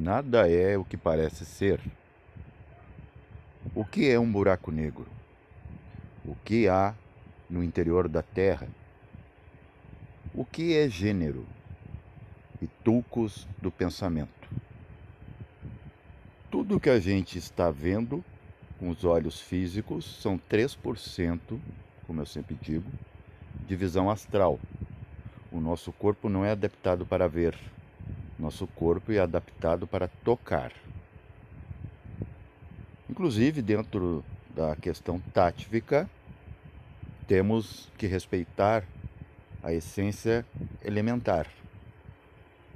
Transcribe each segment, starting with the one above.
Nada é o que parece ser. O que é um buraco negro? O que há no interior da Terra? O que é gênero e tulcos do pensamento? Tudo que a gente está vendo com os olhos físicos são 3%, como eu sempre digo, de visão astral. O nosso corpo não é adaptado para ver. Nosso corpo é adaptado para tocar. Inclusive, dentro da questão tática, temos que respeitar a essência elementar.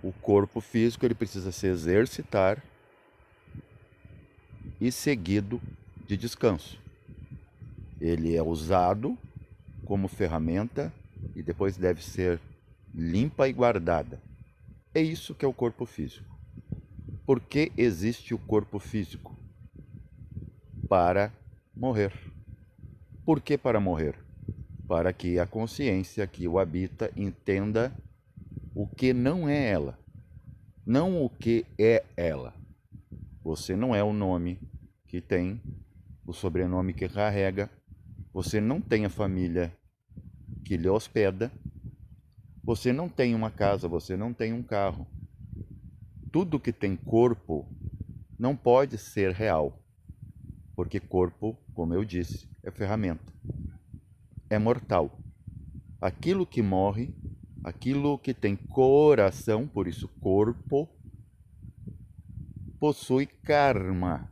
O corpo físico ele precisa se exercitar e seguido de descanso. Ele é usado como ferramenta e depois deve ser limpa e guardada. É isso que é o corpo físico. Por que existe o corpo físico? Para morrer. Por que para morrer? Para que a consciência que o habita entenda o que não é ela, não o que é ela. Você não é o nome que tem, o sobrenome que carrega, você não tem a família que lhe hospeda, você não tem uma casa, você não tem um carro. Tudo que tem corpo não pode ser real, porque corpo, como eu disse, é ferramenta, é mortal. Aquilo que morre, aquilo que tem coração, por isso corpo, possui karma,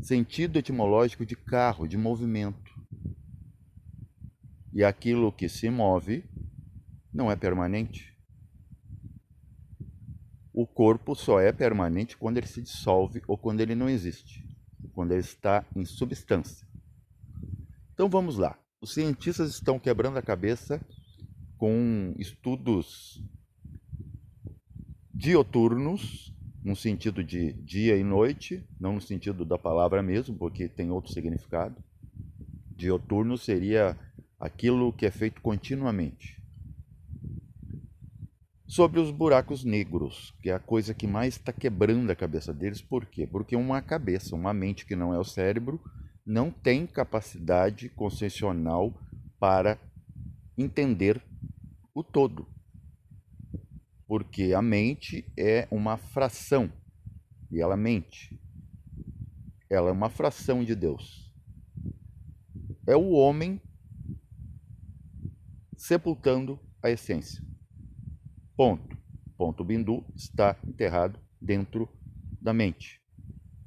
sentido etimológico de carro, de movimento. E aquilo que se move não é permanente. O corpo só é permanente quando ele se dissolve ou quando ele não existe, quando ele está em substância. Então vamos lá. Os cientistas estão quebrando a cabeça com estudos dioturnos, no sentido de dia e noite, não no sentido da palavra mesmo, porque tem outro significado. Dioturno seria aquilo que é feito continuamente. Sobre os buracos negros, que é a coisa que mais está quebrando a cabeça deles. Por quê? Porque uma cabeça, uma mente que não é o cérebro, não tem capacidade consciencial para entender o todo. Porque a mente é uma fração, e ela mente. Ela é uma fração de Deus. É o homem sepultando a essência. Ponto. Ponto bindu está enterrado dentro da mente.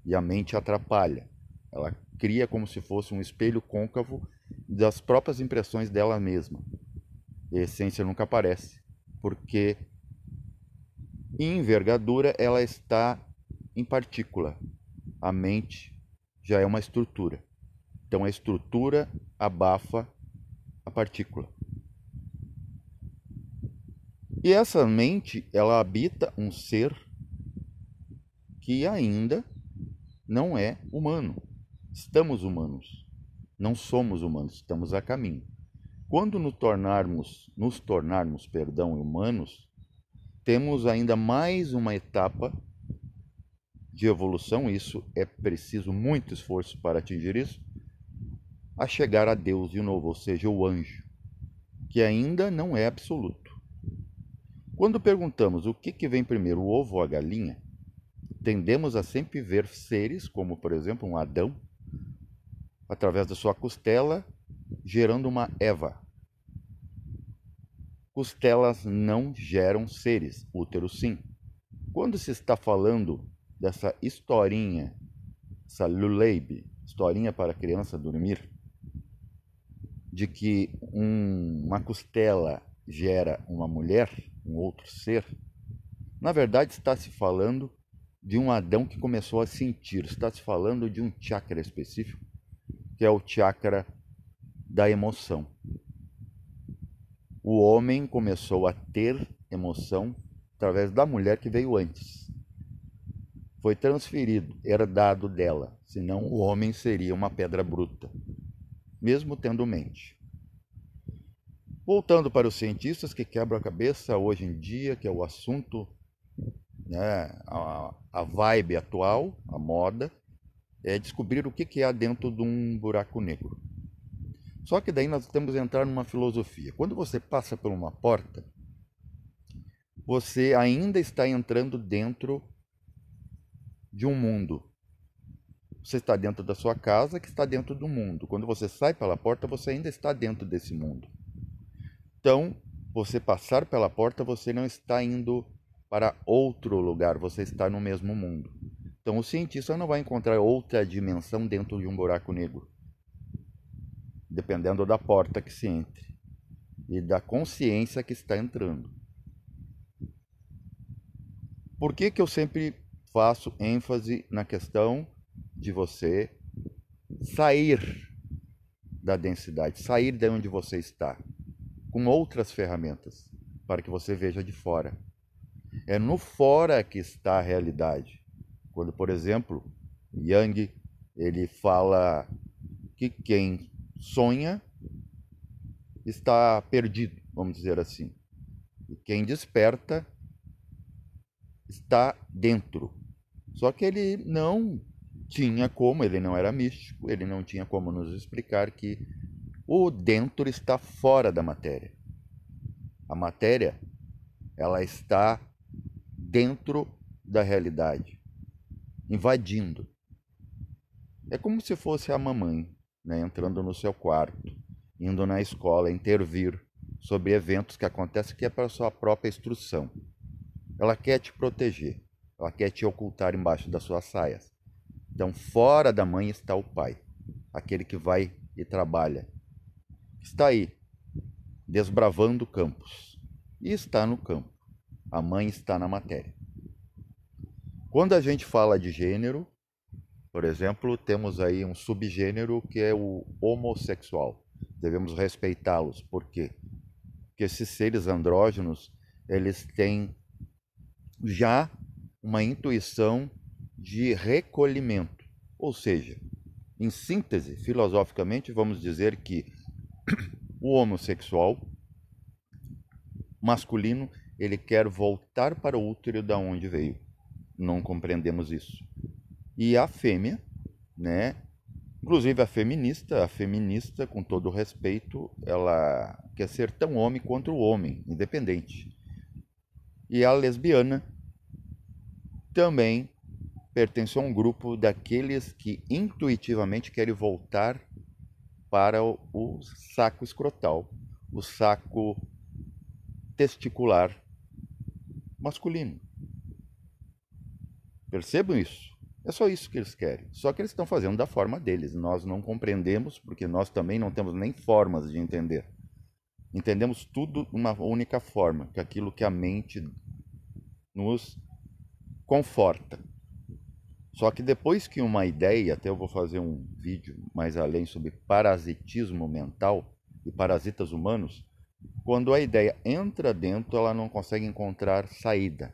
E a mente atrapalha. Ela cria como se fosse um espelho côncavo das próprias impressões dela mesma. E a essência nunca aparece, porque em envergadura ela está em partícula. A mente já é uma estrutura. Então a estrutura abafa a partícula. E essa mente, ela habita um ser que ainda não é humano. Estamos humanos. Não somos humanos, estamos a caminho. Quando nos tornarmos, humanos, temos ainda mais uma etapa de evolução, isso é preciso muito esforço para atingir isso, a chegar a Deus de novo, ou seja, o anjo, que ainda não é absoluto. Quando perguntamos o que vem primeiro, o ovo ou a galinha, tendemos a sempre ver seres, como por exemplo um Adão, através da sua costela, gerando uma Eva. Costelas não geram seres, útero sim. Quando se está falando dessa historinha, essa lullaby, historinha para a criança dormir, de que uma costela gera uma mulher, um outro ser, na verdade está se falando de um Adão que começou a sentir, está se falando de um chakra específico, que é o chakra da emoção. O homem começou a ter emoção através da mulher que veio antes. Foi transferido, herdado dela, senão o homem seria uma pedra bruta, mesmo tendo mente. Voltando para os cientistas que quebram a cabeça hoje em dia, que é o assunto né? A vibe atual, a moda, é descobrir o que há dentro de um buraco negro. Só que daí nós temos que entrar numa filosofia. Quando você passa por uma porta, você ainda está entrando dentro de um mundo. Você está dentro da sua casa, que está dentro do mundo. Quando você sai pela porta, você ainda está dentro desse mundo. Então, você passar pela porta, você não está indo para outro lugar, você está no mesmo mundo. Então, o cientista não vai encontrar outra dimensão dentro de um buraco negro, dependendo da porta que se entre e da consciência que está entrando. Por que eu sempre faço ênfase na questão de você sair da densidade, sair de onde você está, com outras ferramentas, para que você veja de fora. É no fora que está a realidade. Quando, por exemplo, Jung, ele fala que quem sonha está perdido, vamos dizer assim. E quem desperta está dentro. Só que ele não tinha como, ele não era místico, ele não tinha como nos explicar que o dentro está fora da matéria. A matéria, ela está dentro da realidade, invadindo. É como se fosse a mamãe, né, entrando no seu quarto, indo na escola, intervir sobre eventos que acontecem que é para sua própria instrução. Ela quer te proteger, ela quer te ocultar embaixo das suas saias. Então, fora da mãe está o pai, aquele que vai e trabalha. Está aí, desbravando campos. E está no campo. A mãe está na matéria. Quando a gente fala de gênero, por exemplo, temos aí um subgênero que é o homossexual. Devemos respeitá-los. Por quê? Porque esses seres andrógenos, eles têm já uma intuição de recolhimento. Ou seja, em síntese, filosoficamente, vamos dizer que o homossexual masculino, ele quer voltar para o útero da onde veio. Não compreendemos isso. E a fêmea, né? Inclusive a feminista, com todo respeito, ela quer ser tão homem quanto o homem, independente. E a lesbiana também pertence a um grupo daqueles que intuitivamente querem voltar para o saco escrotal, o saco testicular masculino. Percebam isso? É só isso que eles querem. Só que eles estão fazendo da forma deles. Nós não compreendemos, porque nós também não temos nem formas de entender. Entendemos tudo de uma única forma, que é aquilo que a mente nos conforta. Só que depois que uma ideia, até eu vou fazer um vídeo mais além sobre parasitismo mental e parasitas humanos, quando a ideia entra dentro, ela não consegue encontrar saída.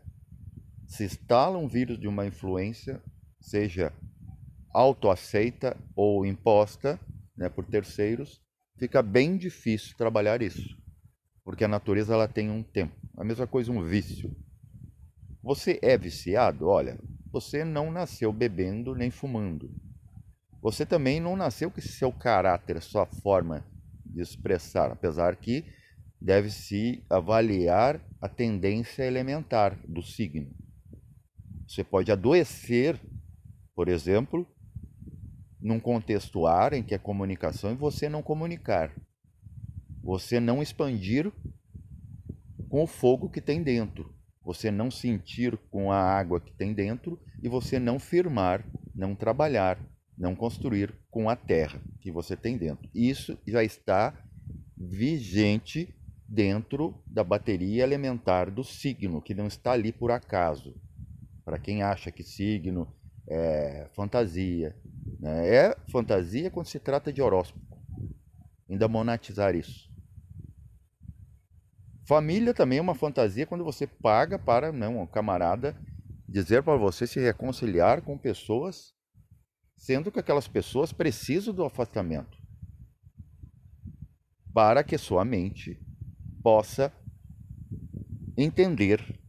Se instala um vírus de uma influência, seja autoaceita ou imposta, né, por terceiros, fica bem difícil trabalhar isso, porque a natureza ela tem um tempo. A mesma coisa um vício. Você é viciado? Olha, você não nasceu bebendo nem fumando. Você também não nasceu com esse seu caráter, sua forma de expressar, apesar que deve-se avaliar a tendência elementar do signo. Você pode adoecer, por exemplo, num contexto ar em que é comunicação e você não comunicar. Você não expandir com o fogo que tem dentro. Você não sentir com a água que tem dentro e você não firmar, não trabalhar, não construir com a terra que você tem dentro. Isso já está vigente dentro da bateria elementar do signo, que não está ali por acaso. Para quem acha que signo é fantasia, né? É fantasia quando se trata de horóscopo. Ainda monetizar isso. Família também é uma fantasia quando você paga para um camarada dizer para você se reconciliar com pessoas, sendo que aquelas pessoas precisam do afastamento para que sua mente possa entender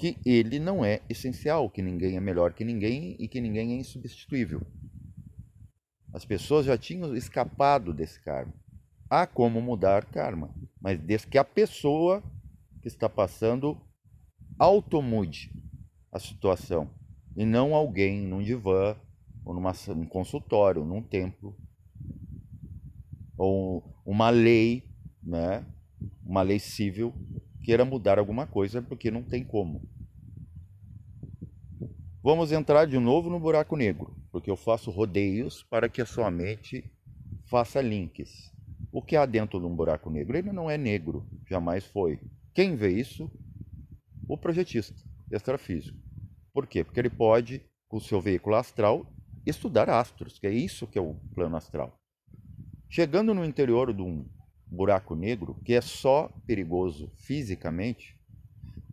que ele não é essencial, que ninguém é melhor que ninguém e que ninguém é insubstituível. As pessoas já tinham escapado desse karma. Há como mudar karma, mas desde que a pessoa que está passando automude a situação e não alguém num divã ou num consultório, num templo ou uma lei, né, uma lei civil queira mudar alguma coisa porque não tem como. Vamos entrar de novo no buraco negro, porque eu faço rodeios para que a sua mente faça links. O que há dentro de um buraco negro? Ele não é negro, jamais foi. Quem vê isso? O projetista extrafísico. Por quê? Porque ele pode, com o seu veículo astral, estudar astros, que é isso que é o plano astral. Chegando no interior de um buraco negro, que é só perigoso fisicamente,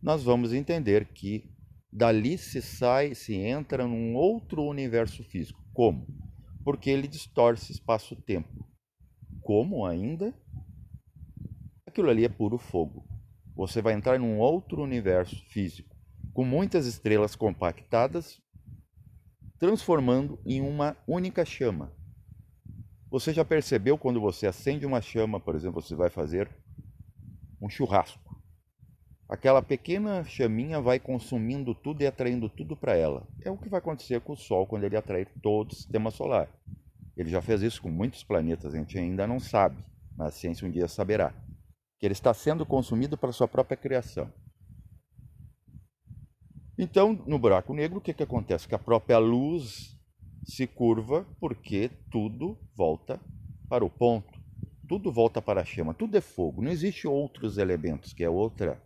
nós vamos entender que dali se entra num outro universo físico. Como? Porque ele distorce espaço-tempo. Como ainda? Aquilo ali é puro fogo. Você vai entrar num outro universo físico, com muitas estrelas compactadas, transformando em uma única chama. Você já percebeu quando você acende uma chama, por exemplo, você vai fazer um churrasco. Aquela pequena chaminha vai consumindo tudo e atraindo tudo para ela. É o que vai acontecer com o Sol quando ele atrair todo o sistema solar. Ele já fez isso com muitos planetas, a gente ainda não sabe, mas a ciência um dia saberá. Que ele está sendo consumido pela sua própria criação. Então, no buraco negro, o que acontece? Que a própria luz se curva porque tudo volta para o ponto. Tudo volta para a chama, tudo é fogo. Não existe outros elementos, que é outra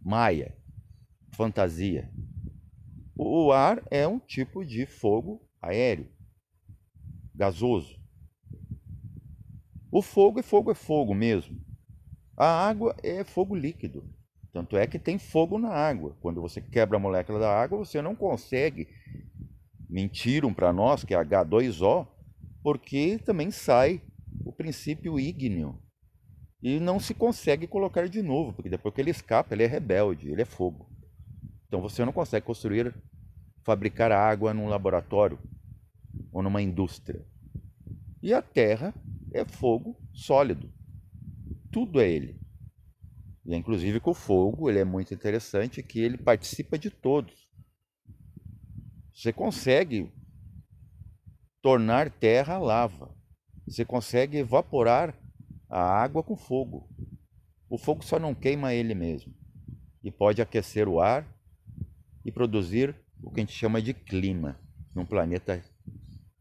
maia, fantasia. O ar é um tipo de fogo aéreo, gasoso. O fogo é fogo mesmo. A água é fogo líquido. Tanto é que tem fogo na água. Quando você quebra a molécula da água, você não consegue. Mentiram para nós que é H2O, porque também sai o princípio ígneo. E não se consegue colocar de novo, porque depois que ele escapa, ele é rebelde, ele é fogo. Então você não consegue construir, fabricar água num laboratório ou numa indústria. E a Terra é fogo sólido. Tudo é ele. E inclusive com o fogo, ele é muito interessante que ele participa de todos. Você consegue tornar terra lava. Você consegue evaporar a água com fogo. O fogo só não queima ele mesmo. E pode aquecer o ar e produzir o que a gente chama de clima num planeta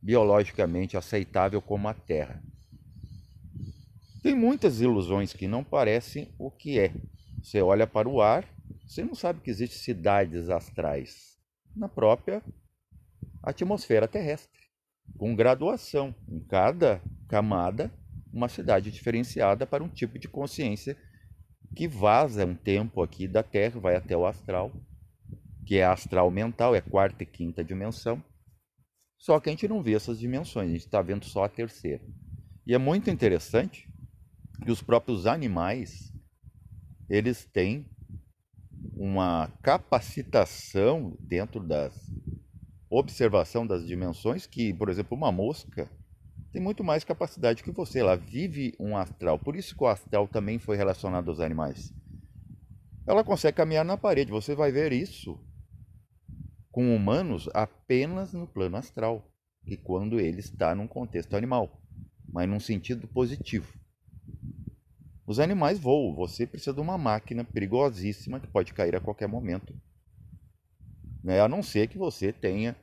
biologicamente aceitável como a Terra. Tem muitas ilusões que não parecem o que é. Você olha para o ar, você não sabe que existem cidades astrais na própria atmosfera terrestre, com graduação. Em cada camada, uma cidade diferenciada para um tipo de consciência que vaza um tempo aqui da Terra, vai até o astral, que é astral mental, é quarta e quinta dimensão. Só que a gente não vê essas dimensões, a gente está vendo só a terceira. E é muito interessante que os próprios animais, eles têm uma capacitação dentro da observação das dimensões que, por exemplo, uma mosca tem muito mais capacidade que você. Ela vive um astral. Por isso que o astral também foi relacionado aos animais. Ela consegue caminhar na parede. Você vai ver isso com humanos apenas no plano astral. E quando ele está num contexto animal, mas num sentido positivo. Os animais voam. Você precisa de uma máquina perigosíssima que pode cair a qualquer momento. Né? A não ser que você tenha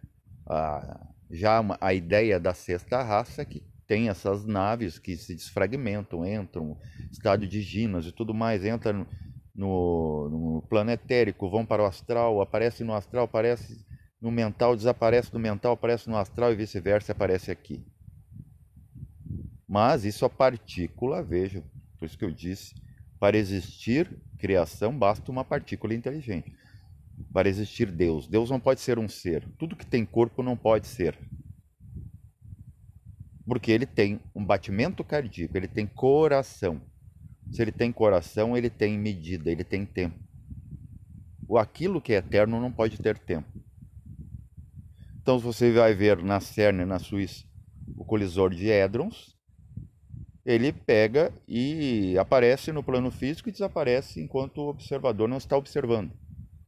já a ideia da sexta raça, que tem essas naves que se desfragmentam, entram em estado de ginásio e tudo mais, entram no plano etérico, vão para o astral, aparece no astral, aparece no mental, desaparece do mental, aparece no astral e vice-versa, aparece aqui. Mas isso a partícula, veja, por isso que eu disse, para existir criação basta uma partícula inteligente. Para existir Deus, Deus não pode ser um ser. Tudo que tem corpo não pode ser. Porque ele tem um batimento cardíaco, ele tem coração. Se ele tem coração, ele tem medida, ele tem tempo. Aquilo que é eterno não pode ter tempo. Então você vai ver na CERN, na Suíça, o colisor de hadrons. Ele pega e aparece no plano físico e desaparece enquanto o observador não está observando.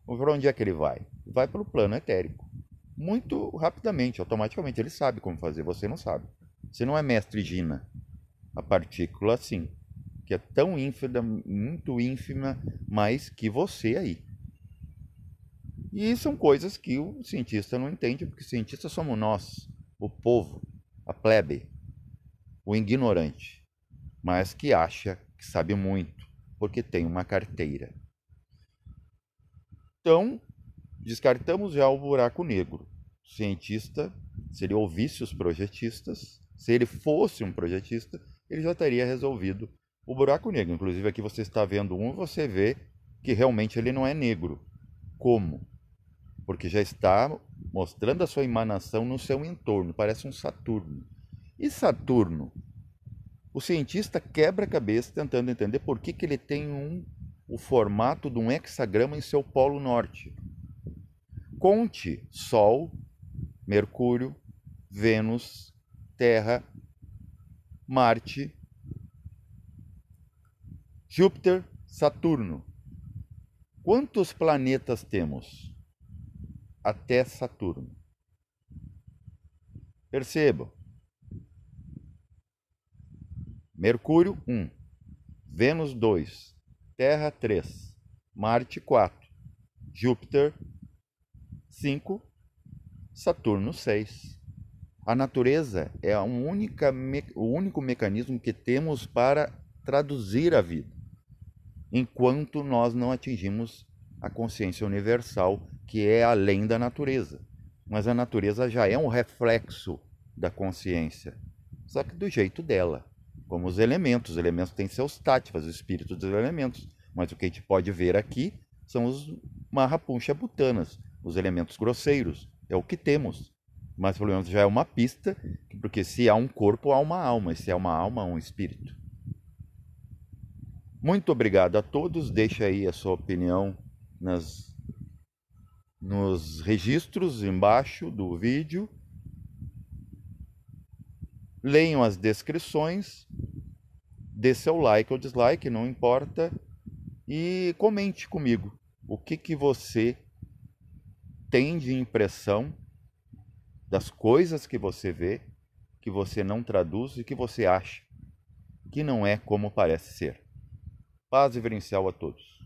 Para onde é que ele vai? Vai para o plano etérico. Muito rapidamente, automaticamente. Ele sabe como fazer, você não sabe. Você não é mestre Gina. A partícula, sim, que é tão ínfima, muito ínfima, mais que você aí. E são coisas que o cientista não entende, porque cientistas somos nós, o povo, a plebe, o ignorante, mas que acha que sabe muito, porque tem uma carteira. Então, descartamos já o buraco negro. O cientista, se ele ouvisse os projetistas, se ele fosse um projetista, ele já teria resolvido o buraco negro. Inclusive aqui você está vendo um e você vê que realmente ele não é negro. Como? Porque já está mostrando a sua emanação no seu entorno, parece um Saturno. E Saturno? O cientista quebra a cabeça tentando entender por que ele tem o formato de um hexagrama em seu polo norte. Conte Sol, Mercúrio, Vênus, Terra, Marte, Júpiter, Saturno. Quantos planetas temos até Saturno? Percebam. Mercúrio, 1. Vênus, 2. Terra, 3. Marte, 4. Júpiter, 5. Saturno, 6. A natureza é o único mecanismo que temos para traduzir a vida, enquanto nós não atingimos a consciência universal, que é além da natureza. Mas a natureza já é um reflexo da consciência, só que do jeito dela. Como os elementos têm seus táttvas, o espírito dos elementos. Mas o que a gente pode ver aqui são os Mahapuncha-bhutanas, os elementos grosseiros. É o que temos. Mas pelo menos já é uma pista, porque se há um corpo, há uma alma. E se há uma alma, há um espírito. Muito obrigado a todos. Deixa aí a sua opinião nos registros embaixo do vídeo. Leiam as descrições, dê seu like ou dislike, não importa, e comente comigo o que você tem de impressão das coisas que você vê, que você não traduz e que você acha que não é como parece ser. Paz e verencial a todos.